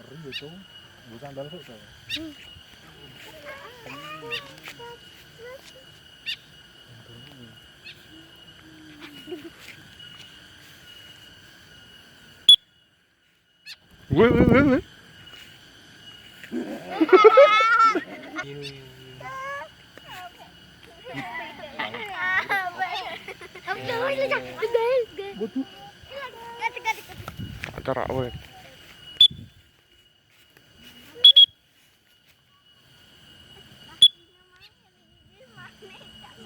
Ngeri itu, gue sandal kok saya. Wih. Acara apa?